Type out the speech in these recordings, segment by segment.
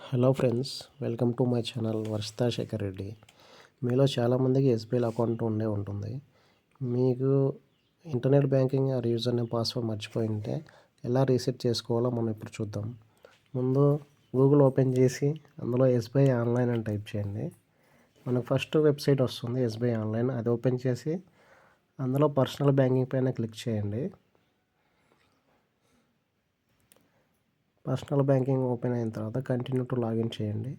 Hello friends, welcome to my channel Varshitha Shekar Reddy. మీలో చాలామందికి SBI account ఉంటుంది. మీకు internet banking or user name password మర్చిపోయి ఉంటే ఎలా రీసెట్ చేసుకోవాలో మనం ఇప్పుడు చూద్దాం. ముందు గూగుల్ ఓపెన్ చేసి అందులో ఎస్బీఐ ఆన్లైన్ అని టైప్ చేయండి. మనకు ఫస్ట్ వెబ్సైట్ వస్తుంది ఎస్బీఐ ఆన్లైన్. అది ఓపెన్ చేసి అందులో పర్సనల్ బ్యాంకింగ్ పైన క్లిక్ చేయండి. పర్సనల్ బ్యాంకింగ్ ఓపెన్ అయిన తర్వాత కంటిన్యూ టు లాగిన్ చేయండి.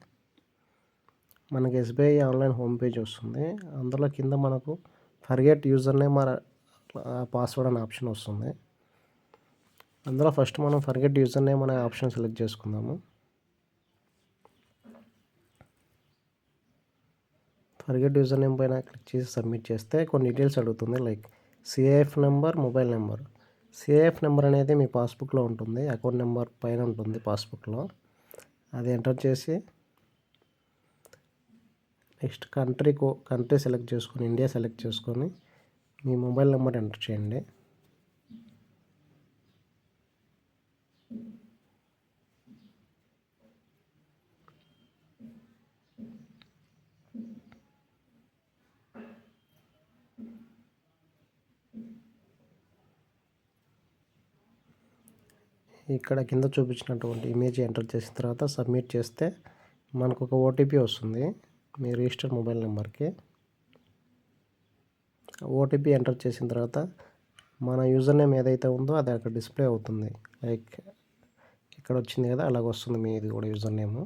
మనకి ఎస్బీఐ ఆన్లైన్ హోమ్ పేజ్ వస్తుంది. అందులో కింద మనకు forget user name or password అనే ఆప్షన్ వస్తుంది. అందులో ఫస్ట్ మనం ఫర్గెట్ యూజర్ నేమ్ అనే ఆప్షన్ సెలెక్ట్ చేసుకుందాము. ఫర్గెట్ యూజర్ నేమ్ పైన క్లిక్ చేసి సబ్మిట్ చేస్తే కొన్ని డీటెయిల్స్ అడుగుతుంది, like CIF number, mobile number. CIF number అనేది మీ పాస్బుక్లో ఉంటుంది, అకౌంట్ నెంబర్ పైన ఉంటుంది పాస్బుక్లో. అది ఎంటర్ చేసి నెక్స్ట్ కంట్రీ సెలెక్ట్ చేసుకొని ఇండియా సెలెక్ట్ చేసుకొని మీ మొబైల్ నెంబర్ ఎంటర్ చేయండి. ఇక్కడ కింద చూపించినటువంటి ఇమేజ్ ఎంటర్ చేసిన తర్వాత సబ్మిట్ చేస్తే మనకు ఒక ఓటీపీ వస్తుంది మీ రిజిస్టర్డ్ మొబైల్ నెంబర్కి. ఓటీపీ ఎంటర్ చేసిన తర్వాత మన యూజర్ నేమ్ ఏదైతే ఉందో అది అక్కడ డిస్ప్లే అవుతుంది. లైక్ ఇక్కడ వచ్చింది కదా, అలాగ వస్తుంది మీది కూడా యూజర్ నేమ్.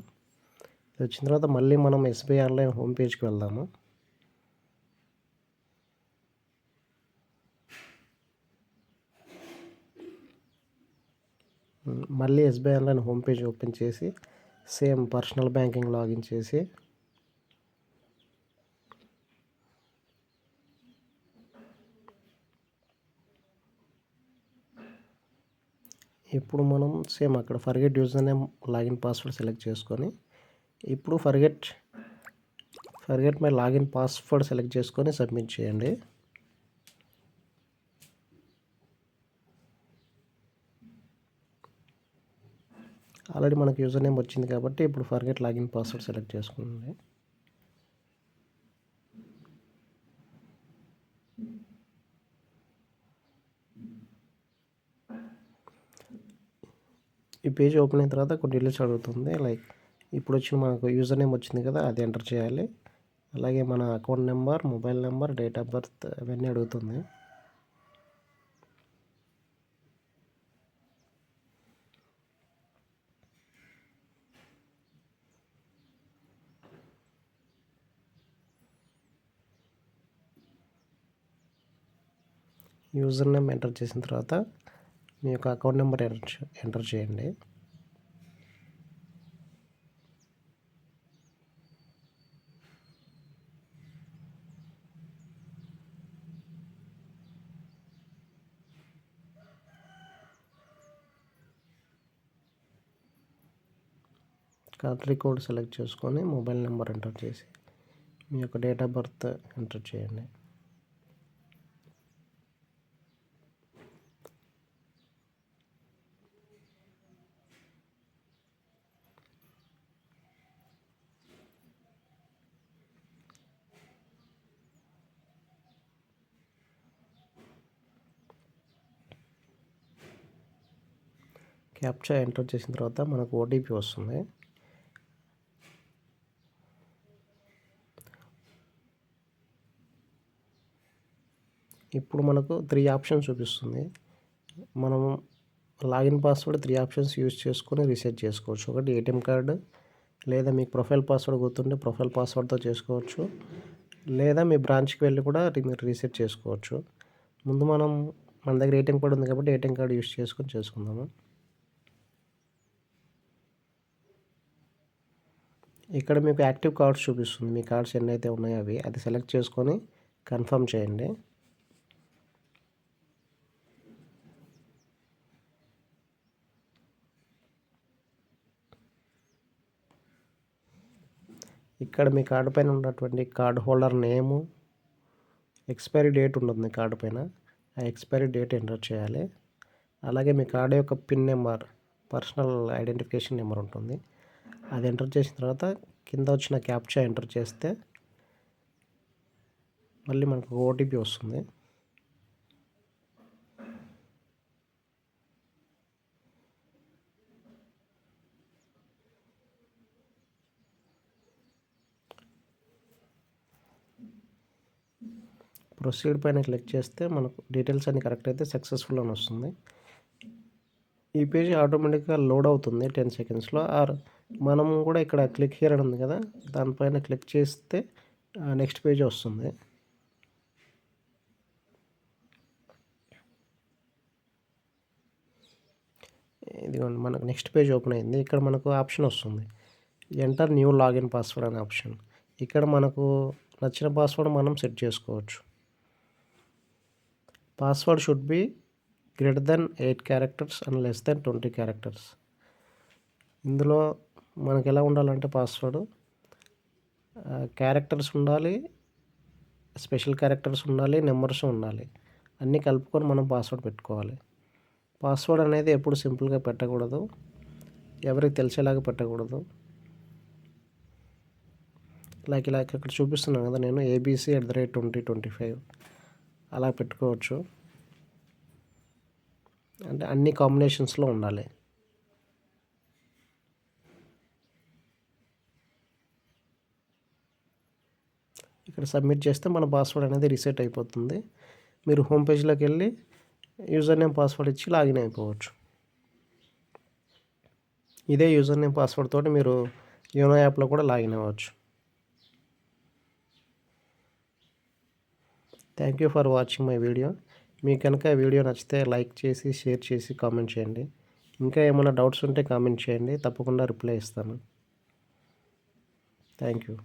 ఇది వచ్చిన తర్వాత మళ్ళీ మనం ఎస్బీఐ ఆన్లైన్ హోమ్ పేజ్కి వెళ్దాము. మళ్ళీ SBI online home page open చేసి సేమ్ పర్సనల్ బ్యాంకింగ్ లాగిన్ చేసి ఇప్పుడు మనం సేమ్ అక్కడ forget user name login password select చేసుకొని ఇప్పుడు forget my login password select చేసుకొని సబ్మిట్ చేయండి. ఆల్రెడీ మనకు యూజర్ నేమ్ వచ్చింది కాబట్టి ఇప్పుడు ఫర్గెట్ లాగిన్ పాస్వర్డ్ సెలెక్ట్ చేసుకోండి. ఈ పేజ్ ఓపెన్ అయిన తర్వాత కొన్ని డీటెయిల్స్ అడుగుతుంది, లైక్ ఇప్పుడు వచ్చిన మనకు యూజర్ నేమ్ వచ్చింది కదా, అది ఎంటర్ చేయాలి. అలాగే మన account number, mobile number, date of birth అవన్నీ అడుగుతుంది. యూజర్ నేమ్ ఎంటర్ చేసిన తర్వాత మీ యొక్క అకౌంట్ నెంబర్ ఎంటర్ చేయండి. కంట్రీ కోడ్ సెలెక్ట్ చేసుకొని మొబైల్ నెంబర్ ఎంటర్ చేసి మీ యొక్క డేట్ ఆఫ్ బర్త్ ఎంటర్ చేయండి. క్యాప్చా ఎంటర్ చేసిన తర్వాత మనకు ఓటీపీ వస్తుంది. ఇప్పుడు మనకు 3 ఆప్షన్స్ చూపిస్తుంది. మనము లాగిన్ పాస్వర్డ్ 3 ఆప్షన్స్ యూజ్ చేసుకొని రీసెట్ చేసుకోవచ్చు. ఒకటి ఏటీఎం కార్డు, లేదా మీకు ప్రొఫైల్ పాస్వర్డ్ గుర్తుంటే ప్రొఫైల్ పాస్వర్డ్తో చేసుకోవచ్చు, లేదా మీ బ్రాంచ్కి వెళ్ళి కూడా మీరు రీసెట్ చేసుకోవచ్చు. ముందు మన దగ్గర ఏటీఎం కార్డు ఉంది కాబట్టి ఏటీఎం కార్డు యూజ్ చేసుకొని చేసుకుందాము. ఇక్కడ మీకు యాక్టివ్ కార్డ్స్ చూపిస్తుంది, మీ కార్డ్స్ ఎన్ని అయితే ఉన్నాయో అది సెలెక్ట్ చేసుకొని కన్ఫర్మ్ చేయండి. ఇక్కడ మీ కార్డు పైన ఉన్నటువంటి కార్డ్ హోల్డర్ నేము, ఎక్స్పైరీ డేట్ ఉంటుంది కార్డు పైన, ఆ ఎక్స్పైరీ డేట్ ఎంటర్ చేయాలి. అలాగే మీ కార్డు యొక్క pin number, personal identification number ఉంటుంది, అది ఎంటర్ చేసిన తర్వాత కింద వచ్చిన క్యాప్చా ఎంటర్ చేస్తే మళ్ళీ మనకు ఓటీపీ వస్తుంది. ప్రొసీడ్ పైన క్లిక్ చేస్తే మనకు డీటెయిల్స్ అన్ని కరెక్ట్ అయితే సక్సెస్ఫుల్ అని వస్తుంది. ఈ పేజీ ఆటోమేటిక్గా లోడ్ అవుతుంది 10 సెకండ్స్లో. ఆర్ మనం కూడా ఇక్కడ క్లిక్ హియర్ అని ఉంది కదా, దానిపైన క్లిక్ చేస్తే నెక్స్ట్ పేజ్ వస్తుంది. ఇదిగోండి మనకు నెక్స్ట్ పేజ్ ఓపెన్ అయింది. ఇక్కడ మనకు ఆప్షన్ వస్తుంది, ఎంటర్ న్యూ లాగిన్ పాస్వర్డ్ అనే ఆప్షన్. ఇక్కడ మనకు నచ్చిన పాస్వర్డ్ మనం సెట్ చేసుకోవచ్చు. Password should be greater than 8 characters and less than 20 characters. ఇందులో మనకు ఎలా ఉండాలంటే పాస్వర్డ్ క్యారెక్టర్స్ ఉండాలి, స్పెషల్ క్యారెక్టర్స్ ఉండాలి, నెంబర్స్ ఉండాలి. అన్నీ కలుపుకొని మనం పాస్వర్డ్ పెట్టుకోవాలి. పాస్వర్డ్ అనేది ఎప్పుడు సింపుల్గా పెట్టకూడదు, ఎవరికి తెలిసేలాగా పెట్టకూడదు. లైక్ ఇలా ఇక్కడ చూపిస్తున్నాను కదా నేను abc@2025 అలా పెట్టుకోవచ్చు. అంటే అన్ని కాంబినేషన్స్లో ఉండాలి. ఇక్కడ సబ్మిట్ చేస్తే మన పాస్వర్డ్ అనేది రీసెట్ అయిపోతుంది. మీరు హోమ్ పేజ్లోకి వెళ్ళి యూజర్ నేమ్ పాస్వర్డ్ ఇచ్చి లాగిన్ అయిపోవచ్చు. ఇదే యూజర్ నేమ్ పాస్వర్డ్ తోటి మీరు యోనో యాప్లో కూడా లాగిన్ అవ్వచ్చు. Thank you for watching my video. మీకు కనుక వీడియో నచ్చితే లైక్ చేసి, షేర్ చేసి, కామెంట్ చేయండి. ఇంకా ఏమైనా డౌట్స్ ఉంటే కామెంట్ చేయండి, తప్పకుండా రిప్లై ఇస్తాను. Thank you.